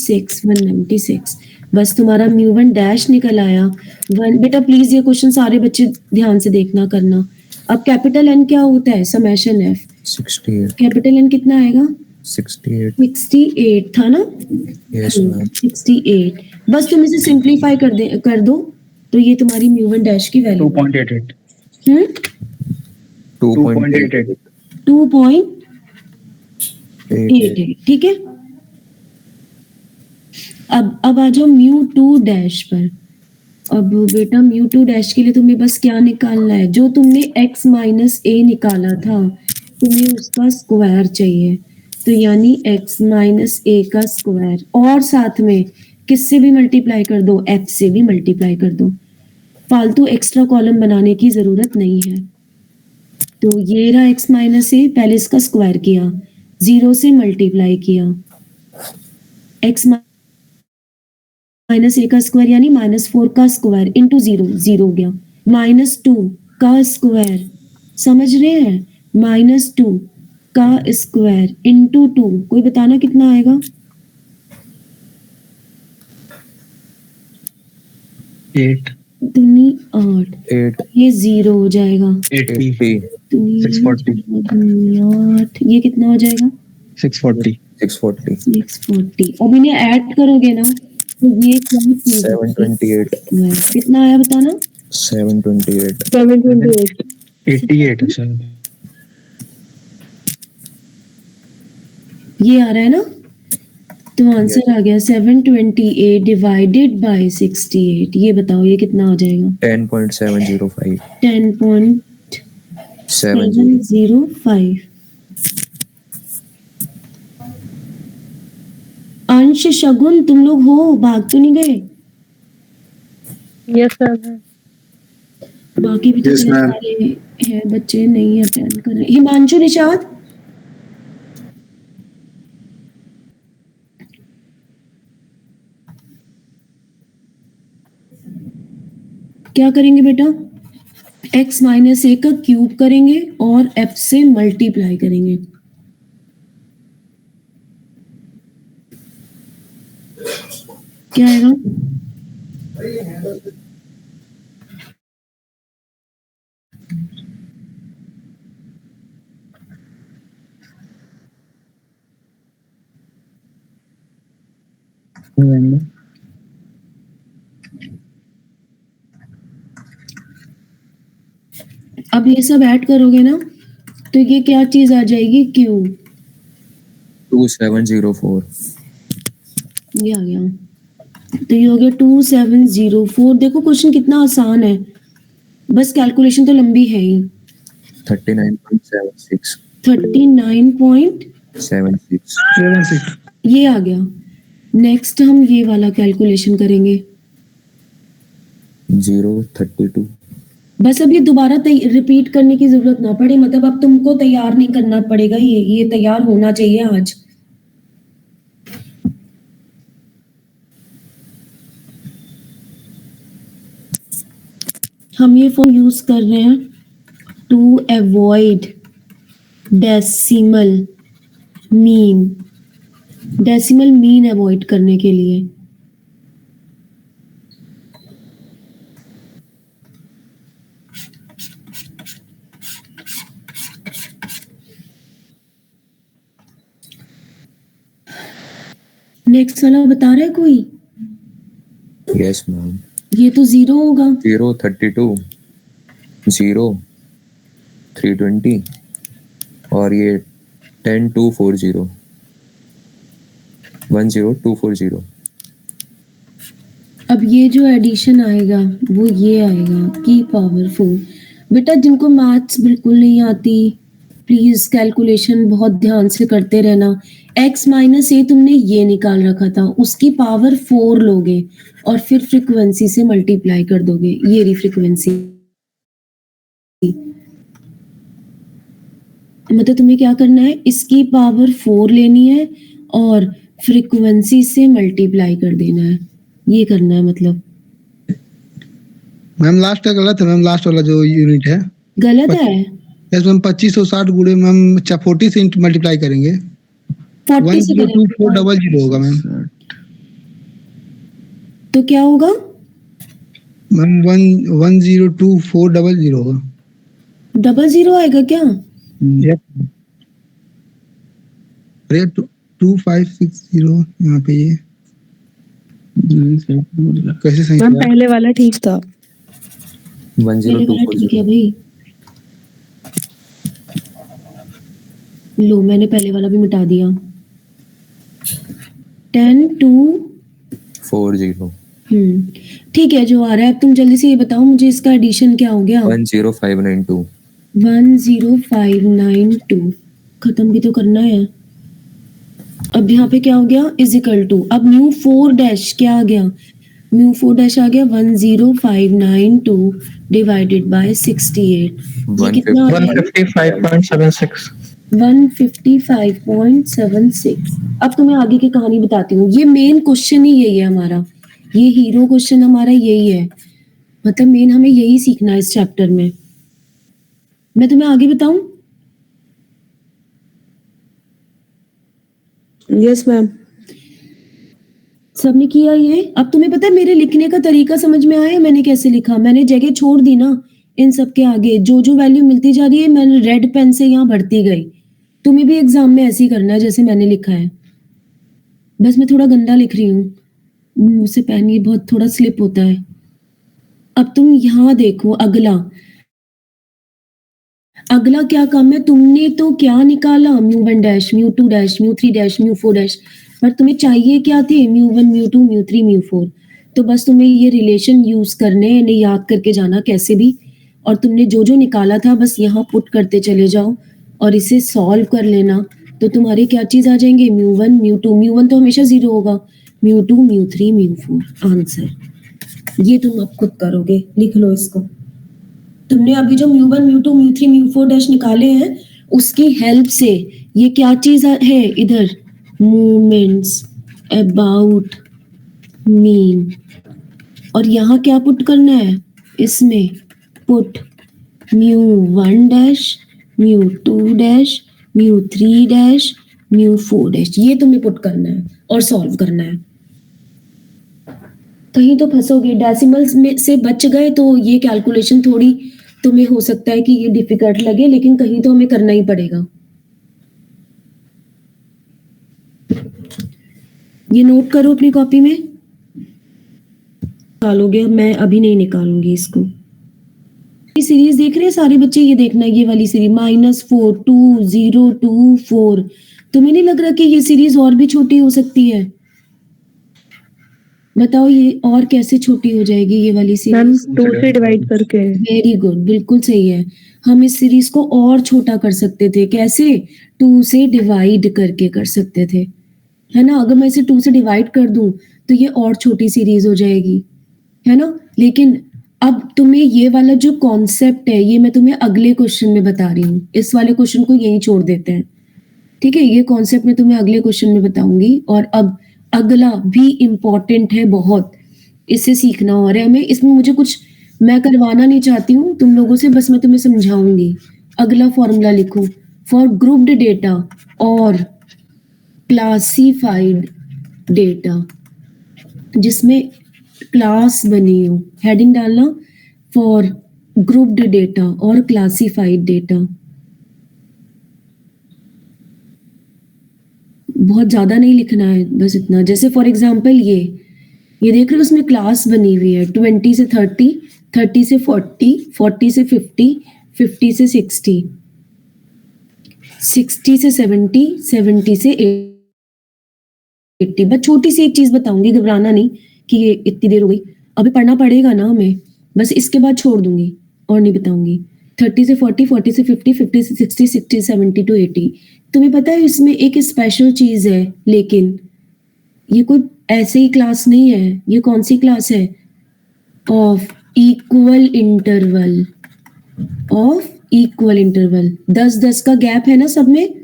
196 बस तुम्हारा म्यू1 डैश निकल आया 1। बेटा प्लीज ये क्वेश्चन सारे बच्चे ध्यान से देखना करना। अब कैपिटल एन क्या होता है? समेशन एफ 68 कैपिटल एन कितना आएगा? 68 था ना? यस मैम 68 बस तुम इसे सिंप्लीफाई कर दो तो ये तुम्हारी म्यू1 डैश की वैल्यू 2.88 2.88 2.88 ठीक है। अब आ जाओ म्यू2 डैश पर। अब बेटा म्यू2 डैश के लिए तुम्हें बस क्या निकालना है? जो तुमने x माइनस a निकाला था तुम्हें उसका स्क्वायर चाहिए, तो यानी x माइनस a का स्क्वायर और साथ में किससे भी मल्टीप्लाई कर दो? f से भी मल्टीप्लाई कर दो। फालतू एक्स्ट्रा कॉलम बनाने की जरूरत नहीं है। तो ये रहा x माइनस a, पहले इसका स्क्वायर किया, 0 से मल्टीप्लाई किया, x माइनस a का स्क्वायर यानी -4 का स्क्वायर इंटू 0 हो गया, -2 का स्क्वायर, समझ रहे हैं? -2 का स्क्वायर इंटू 2, कोई बताना कितना आएगा? 8 दुनी 8 ये 0 हो जाएगा, 80 640 8 ये कितना हो जाएगा? 640 अब इन्हें ऐड करोगे ना तो ये क्या चीज है? 728 कितना आया बताना? 728 88 सर ये आ रहा है ना, तो आंसर आ गया 728 डिवाइडेड बाय 68। ये बताओ ये कितना हो जाएगा? 10.705 10.705। अंश शगुन तुम लोग हो, भाग तो नहीं गए? Yes sir. बाकी भी तो Yes, ma'am. सारे हैं बच्चे नहीं अटेंड कर रहे। हिमांशु निशाद क्या करेंगे बेटा? x माइनस a का क्यूब करेंगे और f से मल्टीप्लाई करेंगे। क्या आएगा? अब ये सब ऐड करोगे ना तो ये क्या चीज आ जाएगी? क्यू 2704 ये आ गया, तो ये हो गया 2704। देखो क्वेश्चन कितना आसान है, बस कैलकुलेशन तो लंबी है ही। 39.76 39.76 ये आ गया। नेक्स्ट हम ये वाला कैलकुलेशन करेंगे 032 बस। अब ये दोबारा रिपीट करने की जरूरत ना पड़े, मतलब अब तुमको तैयार नहीं करना पड़ेगा, ये तैयार होना चाहिए आज। हम ये फॉर्म यूज कर रहे हैं to avoid decimal mean avoid करने के लिए। नेक्स्ट वाला बता रहा है कोई? यस मैम ये तो 0 होगा। 032 0 320 और ये 10240 10240। अब ये जो एडिशन आएगा वो ये आएगा की पावर 4। बेटा जिनको मैथ्स बिल्कुल नहीं आती प्लीज कैलकुलेशन बहुत ध्यान से करते रहना। x माइनस ए तुमने ये निकाल रखा था, उसकी पावर 4 लोगे और फिर फ्रीक्वेंसी से मल्टीप्लाई कर दोगे। ये रही फ्रीक्वेंसी, मतलब तुम्हें क्या करना है, इसकी पावर 4 लेनी है और फ्रीक्वेंसी से मल्टीप्लाई कर देना है, ये करना है मतलब। मैम लास्ट का गलत है मैम, लास्ट वाला जो यूनिट है गलत है। यस मैम 2560 गुणे मैम 40 से मल्टीप्लाई करेंगे 40 से 1024000 होगा मैम। तो क्या होगा? मैम 102,400 होगा। 00 आएगा क्या? Yep. अरे 2560 यहाँ पे ये कैसे सही मैम है? पहले वाला ठीक था। पहले वाला ठीक है 10240 भाई। लो मैंने पहले वाला भी मिटा दिया। 10,2 ठीक है, जो आ रहा है। अब तुम जल्दी से ये बताओ मुझे, इसका एडिशन क्या हो गया? 10592 10592 खत्म भी तो करना है। अब यहाँ पे क्या हो गया? इजिकल टू, अब म्यू 4 डैश क्या आ गया? म्यू 4 डैश आ गया 10592 डिवाइडेड बाय 68। ये कितना आ गया? 155.76। 155.76। अब तुम्हें आगे की कहानी बताती हूँ। ये मेन क्वेश्चन ही यही है हमारा, ये हीरो क्वेश्चन हमारा यही है। मतलब मेन हमें यही सीखना है इस चैप्टर में। मैं तुम्हें आगे बताऊं? Yes ma'am. सबने किया ये? अब तुम्हें पता है मेरे लिखने का तरीका समझ में आया मैंने कैसे लिखा? मैंने जगह छोड़ दी ना इन सब के आगे, जो जो वैल्यू मिलती जा रही है मैंने रेड पेन से यहाँ भरती गई। तुम्हें भी एग्जाम में ऐसे ही करना है जैसे मैंने लिखा है। बस मैं थोड़ा गंदा लिख रही हूँ, मुझसे पेन ये बहुत थोड़ा स्लिप होता है। अब तुम यहाँ देखो, अगला अगला क्या काम है? तुमने तो क्या निकाला? Mu 1 dash, mu 2 dash, mu 3 dash, mu 4 dash, पर तुम्हें चाहिए क्या थे? Mu 1, mu 2, mu 3, mu 4। तो बस तुम्हें ये रिलेशन यूज करने हैं, इन्हें याद करके जाना कैसे भी, और तुमने जो जो निकाला था बस यहाँ पुट करते चले जाओ और इसे सॉल्व कर लेना। तो तुम्हारे क्या चीज आ जाएंगे? म्यू 1, म्यू 2, म्यू 1 तो हमेशा 0 होगा, म्यू 2, म्यू 3, म्यू 4 आंसर। ये तुम अब खुद करोगे, लिख लो इसको। तुमने अभी जो mu 1, mu 2, mu 3, mu 4 dash निकाले हैं उसकी हेल्प से ये क्या चीज है इधर? Movements about mean. और यहाँ क्या पुट करना है? इसमें put mu 1 dash, mu 2 dash, mu 3 dash, mu 4 dash, ये तुम्हें पुट करना है और सॉल्व करना है। कहीं तो फंसोगे, डेसिमल्स में से बच गए तो ये कैलकुलेशन थोड़ी तुम्हें हो सकता है कि ये डिफिकल्ट लगे, लेकिन कहीं तो हमें करना ही पड़ेगा। ये नोट करो अपनी कॉपी में। निकालोगे? अब मैं अभी नहीं निकालूंगी इसको। ये सीरीज देख रहे हैं सारे बच्चे? ये देखना, ये वाली सीरीज -4 2 0 2 4। तुम्हें नहीं लग रहा कि ये सीरीज और भी छोटी हो सकती है? बताओ ये और कैसे छोटी हो जाएगी ये वाली मैम सीरीज? 2 से डिवाइड करके। वेरी गुड, बिल्कुल सही है। हम इस सीरीज को और छोटा कर सकते थे। कैसे? 2 से डिवाइड करके कर सकते थे, है ना? अगर मैं इसे 2 से डिवाइड कर दूं तो ये और छोटी सीरीज हो जाएगी, है ना? लेकिन अब तुम्हें ये वाला जो कॉन्सेप्ट है ये मैं तुम्हें अगले क्वेश्चन में बता रही हूँ। इस वाले क्वेश्चन को यहीं छोड़ देते हैं, ठीक है? ये कॉन्सेप्ट मैं तुम्हें अगले क्वेश्चन में बताऊंगी। और अब अगला भी इम्पोर्टेंट है बहुत, इसे सीखना और है हमें। इसमें मुझे कुछ मैं करवाना नहीं चाहती हूँ तुम लोगों से, बस मैं तुम्हें समझाऊंगी। अगला फॉर्मूला लिखो, फॉर ग्रुप्ड डेटा और क्लासिफाइड डेटा, जिसमें क्लास बनी हो, हेडिंग डालना फॉर ग्रुप्ड डेटा और क्लासिफाइड डेटा। बहुत ज्यादा नहीं लिखना है, बस इतना। जैसे फॉर एग्जांपल ये देख रहे हो, उसमें क्लास बनी हुई है 20 से 30, 30 से 40, 40 से 50, 50 से 60, 60 से 70, 70 से 80। बस छोटी सी एक चीज बताऊंगी, घबराना नहीं कि ये इतनी देर हो गई, अभी पढ़ना पड़ेगा ना हमें, बस इसके बाद छोड़ दूंगी और नहीं बताऊंगी। 30 से 40, 40 से 50, 50 से 60, 60 से 70 to 80। तुम्हें पता है इसमें एक स्पेशल चीज है, लेकिन ये कोई ऐसे ही क्लास नहीं है। ये कौन सी क्लास है? Of equal interval, of equal interval. 10-10 का गैप है ना सब में,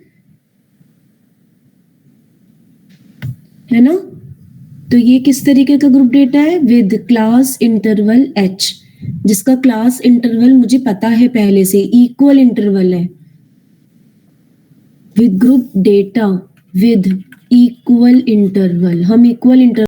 है ना? तो ये किस तरीके का ग्रुप डेटा है? विद क्लास इंटरवल h, जिसका क्लास इंटरवल मुझे पता है पहले से, इक्वल इंटरवल है। With group data with equal interval, हम इक्वल इंटरवल